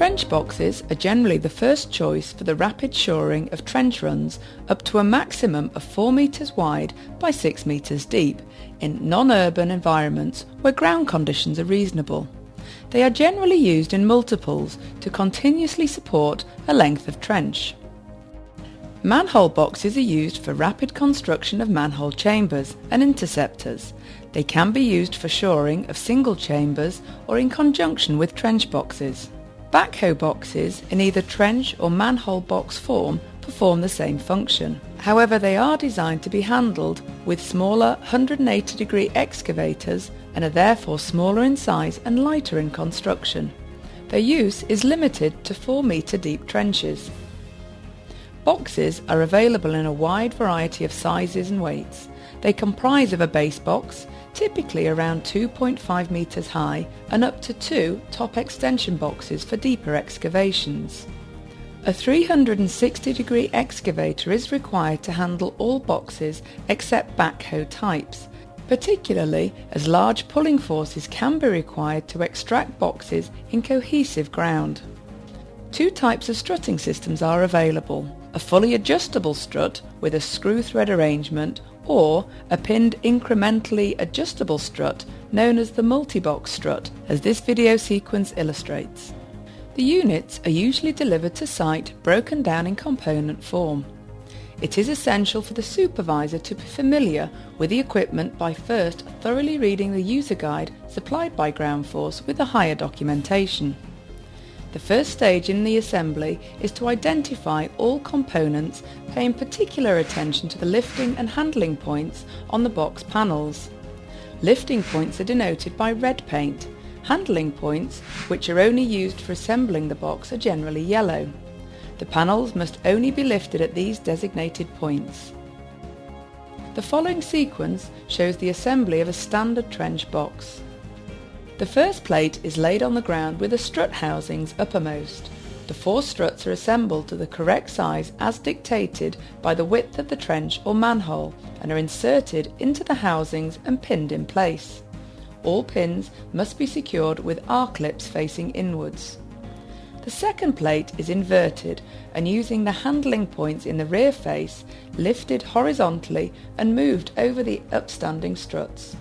Trench boxes are generally the first choice for the rapid shoring of trench runs up to a maximum of 4 metres wide by 6 metres deep in non-urban environments where ground conditions are reasonable. They are generally used in multiples to continuously support a length of trench. Manhole boxes are used for rapid construction of manhole chambers and interceptors. They can be used for shoring of single chambers or in conjunction with trench boxes. Backhoe boxes in either trench or manhole box form perform the same function. However, they are designed to be handled with smaller 180-degree excavators and are therefore smaller in size and lighter in construction. Their use is limited to 4-metre deep trenches. Boxes are available in a wide variety of sizes and weights. They comprise of a base box, typically around 2.5 metres high, and up to 2 top extension boxes for deeper excavations. A 360-degree excavator is required to handle all boxes except backhoe types, particularly as large pulling forces can be required to extract boxes in cohesive ground. 2 types of strutting systems are available: a fully adjustable strut with a screw thread arrangement, or a pinned incrementally adjustable strut known as the multi-box strut, as this video sequence illustrates. The units are usually delivered to site broken down in component form. It is essential for the supervisor to be familiar with the equipment by first thoroughly reading the user guide supplied by Groundforce with the hire documentation. The first stage in the assembly is to identify all components, paying particular attention to the lifting and handling points on the box panels. Lifting points are denoted by red paint. Handling points, which are only used for assembling the box, are generally yellow. The panels must only be lifted at these designated points. The following sequence shows the assembly of a standard trench box. The first plate is laid on the ground with the strut housings uppermost. The 4 struts are assembled to the correct size as dictated by the width of the trench or manhole and are inserted into the housings and pinned in place. All pins must be secured with R-clips facing inwards. The second plate is inverted and, using the handling points in the rear face, lifted horizontally and moved over the upstanding struts.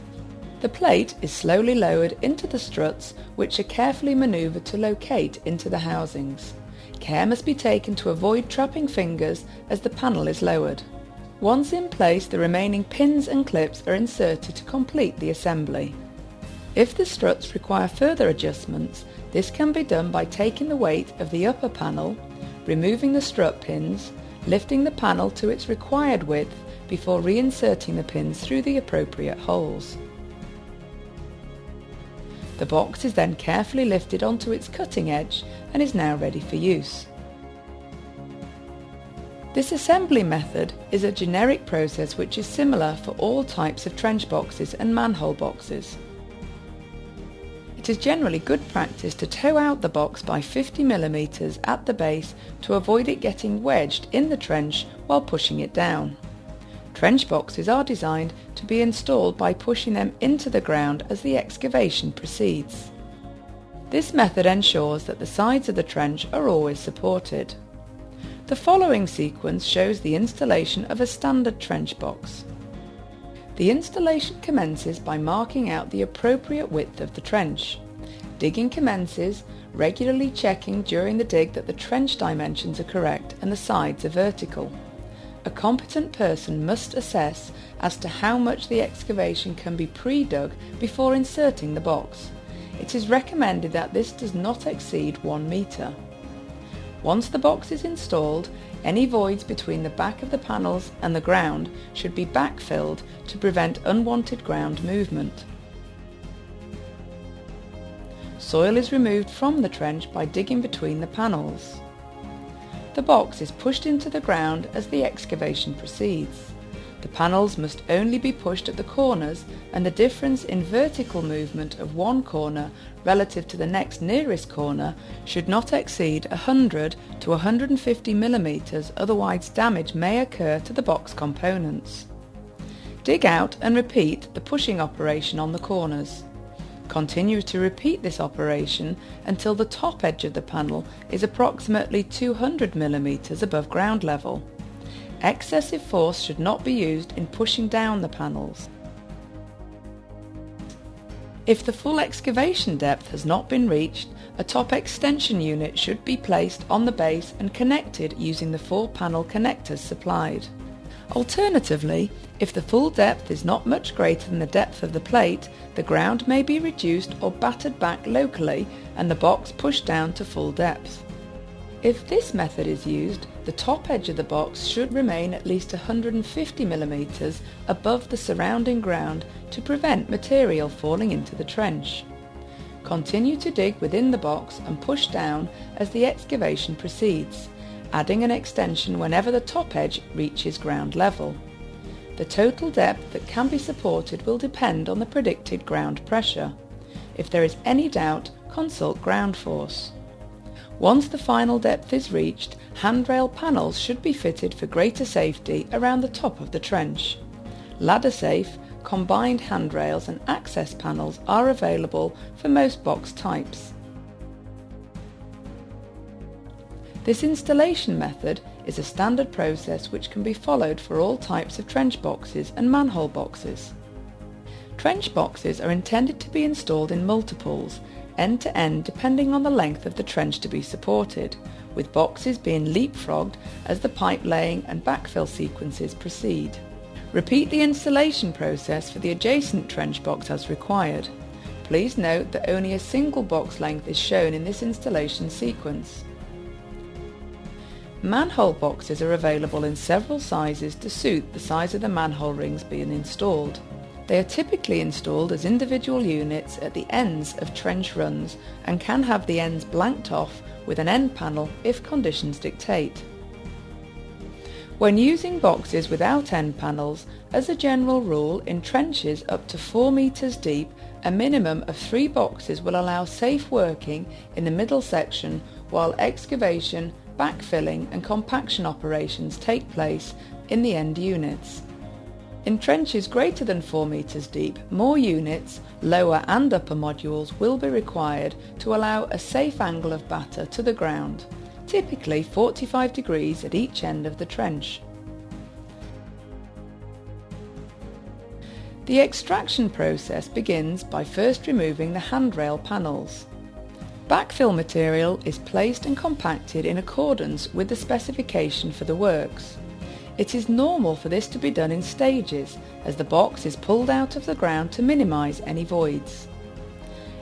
The plate is slowly lowered into the struts, which are carefully manoeuvred to locate into the housings. Care must be taken to avoid trapping fingers as the panel is lowered. Once in place, the remaining pins and clips are inserted to complete the assembly. If the struts require further adjustments, this can be done by taking the weight of the upper panel, removing the strut pins, lifting the panel to its required width before reinserting the pins through the appropriate holes. The box is then carefully lifted onto its cutting edge and is now ready for use. This assembly method is a generic process which is similar for all types of trench boxes and manhole boxes. It is generally good practice to tow out the box by 50 mm at the base to avoid it getting wedged in the trench while pushing it down. Trench boxes are designed to be installed by pushing them into the ground as the excavation proceeds. This method ensures that the sides of the trench are always supported. The following sequence shows the installation of a standard trench box. The installation commences by marking out the appropriate width of the trench. Digging commences, regularly checking during the dig that the trench dimensions are correct and the sides are vertical. A competent person must assess as to how much the excavation can be pre-dug before inserting the box. It is recommended that this does not exceed 1 metre. Once the box is installed, any voids between the back of the panels and the ground should be backfilled to prevent unwanted ground movement. Soil is removed from the trench by digging between the panels. The box is pushed into the ground as the excavation proceeds. The panels must only be pushed at the corners, and the difference in vertical movement of one corner relative to the next nearest corner should not exceed 100 to 150 mm, otherwise damage may occur to the box components. Dig out and repeat the pushing operation on the corners. Continue to repeat this operation until the top edge of the panel is approximately 200 mm above ground level. Excessive force should not be used in pushing down the panels. If the full excavation depth has not been reached, a top extension unit should be placed on the base and connected using the 4 panel connectors supplied. Alternatively, if the full depth is not much greater than the depth of the plate, the ground may be reduced or battered back locally and the box pushed down to full depth. If this method is used, the top edge of the box should remain at least 150 mm above the surrounding ground to prevent material falling into the trench. Continue to dig within the box and push down as the excavation proceeds, adding an extension whenever the top edge reaches ground level. The total depth that can be supported will depend on the predicted ground pressure. If there is any doubt, consult Groundforce. Once the final depth is reached, handrail panels should be fitted for greater safety around the top of the trench. Ladder-safe, combined handrails and access panels are available for most box types. This installation method is a standard process which can be followed for all types of trench boxes and manhole boxes. Trench boxes are intended to be installed in multiples, end to end depending on the length of the trench to be supported, with boxes being leapfrogged as the pipe laying and backfill sequences proceed. Repeat the installation process for the adjacent trench box as required. Please note that only a single box length is shown in this installation sequence. Manhole boxes are available in several sizes to suit the size of the manhole rings being installed. They are typically installed as individual units at the ends of trench runs and can have the ends blanked off with an end panel if conditions dictate. When using boxes without end panels, as a general rule, in trenches up to 4 meters deep, a minimum of 3 boxes will allow safe working in the middle section while excavation, backfilling and compaction operations take place in the end units. In trenches greater than 4 meters deep, more units, lower and upper modules will be required to allow a safe angle of batter to the ground, typically 45 degrees at each end of the trench. The extraction process begins by first removing the handrail panels. Backfill material is placed and compacted in accordance with the specification for the works. It is normal for this to be done in stages as the box is pulled out of the ground to minimise any voids.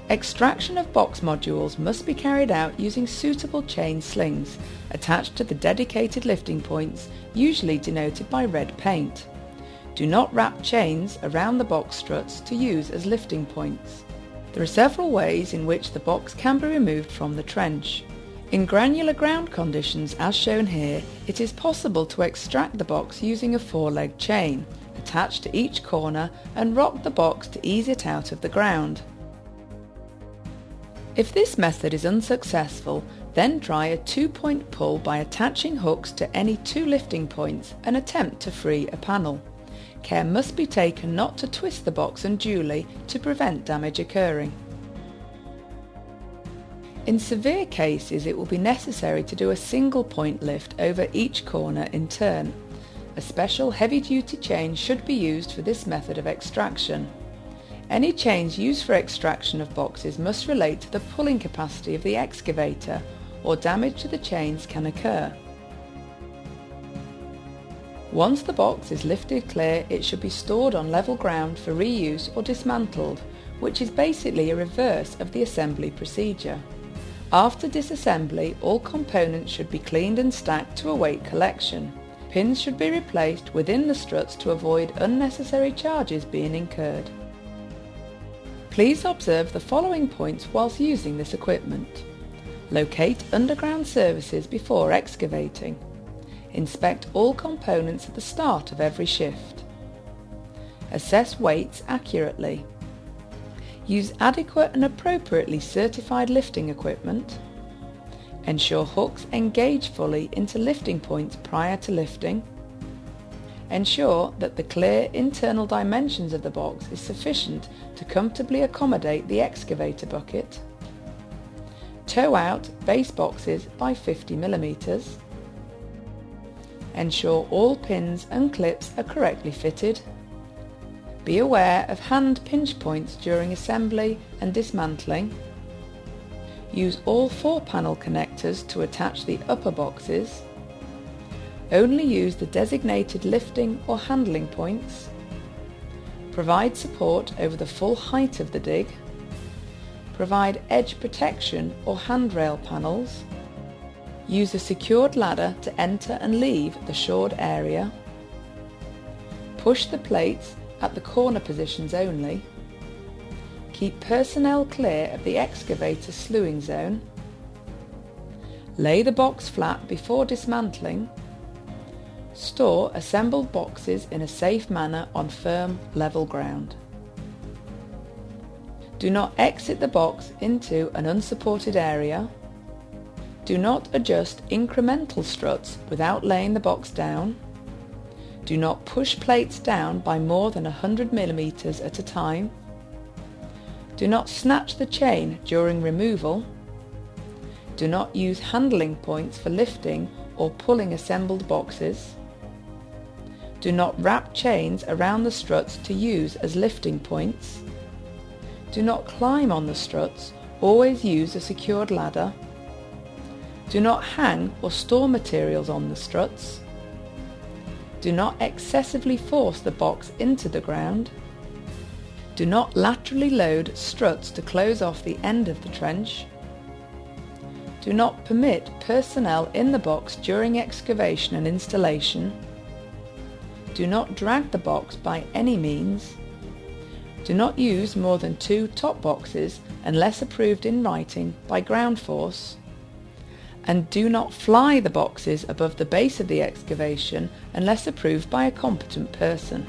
Extraction of box modules must be carried out using suitable chain slings attached to the dedicated lifting points, usually denoted by red paint. Do not wrap chains around the box struts to use as lifting points. There are several ways in which the box can be removed from the trench. In granular ground conditions as shown here, it is possible to extract the box using a 4-leg chain attached to each corner and rock the box to ease it out of the ground. If this method is unsuccessful, then try a 2-point pull by attaching hooks to any 2 lifting points and attempt to free a panel. Care must be taken not to twist the box unduly to prevent damage occurring. In severe cases, it will be necessary to do a single point lift over each corner in turn. A special heavy-duty chain should be used for this method of extraction. Any chains used for extraction of boxes must relate to the pulling capacity of the excavator, or damage to the chains can occur. Once the box is lifted clear, it should be stored on level ground for reuse or dismantled, which is basically a reverse of the assembly procedure. After disassembly, all components should be cleaned and stacked to await collection. Pins should be replaced within the struts to avoid unnecessary charges being incurred. Please observe the following points whilst using this equipment. Locate underground services before excavating. Inspect all components at the start of every shift. Assess weights accurately. Use adequate and appropriately certified lifting equipment. Ensure hooks engage fully into lifting points prior to lifting. Ensure that the clear internal dimensions of the box is sufficient to comfortably accommodate the excavator bucket. Toe out base boxes by 50 mm. Ensure all pins and clips are correctly fitted. Be aware of hand pinch points during assembly and dismantling. Use all 4 panel connectors to attach the upper boxes. Only use the designated lifting or handling points. Provide support over the full height of the dig. Provide edge protection or handrail panels. Use a secured ladder to enter and leave the shored area. Push the plates at the corner positions only. Keep personnel clear of the excavator slewing zone. Lay the box flat before dismantling. Store assembled boxes in a safe manner on firm, level ground. Do not exit the box into an unsupported area. Do not adjust incremental struts without laying the box down. Do not push plates down by more than 100 mm at a time. Do not snatch the chain during removal. Do not use handling points for lifting or pulling assembled boxes. Do not wrap chains around the struts to use as lifting points. Do not climb on the struts, always use a secured ladder. Do not hang or store materials on the struts. Do not excessively force the box into the ground. Do not laterally load struts to close off the end of the trench. Do not permit personnel in the box during excavation and installation. Do not drag the box by any means. Do not use more than 2 top boxes unless approved in writing by Groundforce. And do not fly the boxes above the base of the excavation unless approved by a competent person.